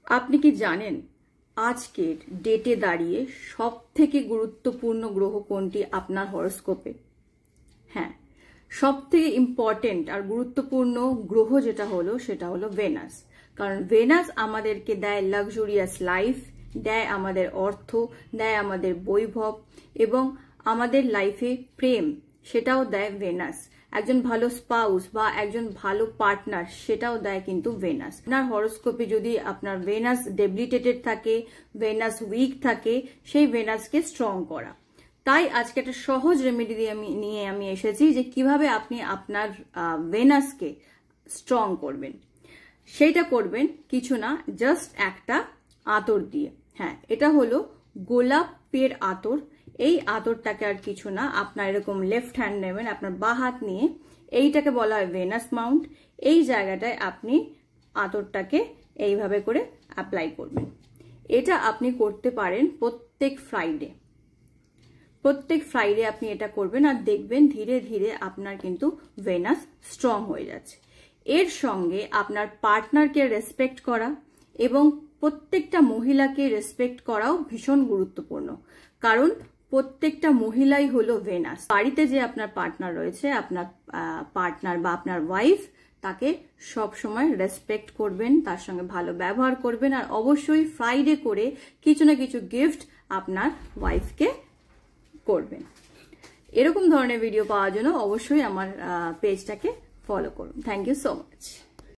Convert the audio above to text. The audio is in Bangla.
আপনি কি জানেন আজকের ডেটে দাঁড়িয়ে সবথেকে গুরুত্বপূর্ণ গ্রহ কোনটি আপনার হরোস্কোপে? হ্যাঁ, সবথেকে ইম্পর্টেন্ট আর গুরুত্বপূর্ণ গ্রহ যেটা হলো সেটা হলো ভেনাস। কারণ ভেনাস আমাদেরকে দেয় লাক্সুরিয়াস লাইফ, দেয় আমাদের অর্থ, দেয় আমাদের বৈভব এবং আমাদের লাইফে প্রেম, সেটাও দেয় ভেনাস। একজন ভালো স্পাউস বা একজন ভালো পার্টনার সেটাও দেয় কিন্তু ভেনাস। আপনার হরোস্কোপে যদি আপনার ভেনাস ডেবিলিটেটেড থাকে, ভেনাস উইক থাকে, সেই ভেনাসকে স্ট্রং করা। তাই আজকে একটা সহজ রেমেডি নিয়ে আমি এসেছি যে কিভাবে আপনি আপনার ভেনাসকে স্ট্রং করবেন। সেইটা করবেন কিছু না, জাস্ট একটা আতর দিয়ে। হ্যাঁ, এটা হলো গোলাপের আতর। এই আতরটাকে আর কিছু না, আপনার এরকম লেফট হ্যান্ড নেবেন, আপনার বাঁ হাত নিয়ে, এইটাকে বলা হয় ভেনাস মাউন্ট। এই জায়গাটায় আপনি আতরটাকে এইভাবে করে অ্যাপ্লাই করবেন। এটা আপনি করতে পারেন প্রত্যেক ফ্রাইডে আপনি এটা করবেন আর দেখবেন ধীরে ধীরে আপনার কিন্তু ভেনাস স্ট্রং হয়ে যাচ্ছে। এর সঙ্গে আপনার পার্টনারকে রেসপেক্ট করা এবং প্রত্যেকটা মহিলাকে রেসপেক্ট করাও ভীষণ গুরুত্বপূর্ণ। কারণ প্রত্যেকটা মহিলাই হলো ভেনাস। বাড়িতে যে আপনার পার্টনার রয়েছে, আপনার পার্টনার বা আপনার ওয়াইফ, তাকে সব সময় রেসপেক্ট করবেন, তার সঙ্গে ভালো ব্যবহার করবেন আর অবশ্যই ফ্রাইডে করে কিছু না কিছু গিফট আপনার ওয়াইফকে করবেন। এরকম ধরনের ভিডিও পাওয়ার জন্য অবশ্যই আমার পেজটাকে ফলো করুন। Thank you so much.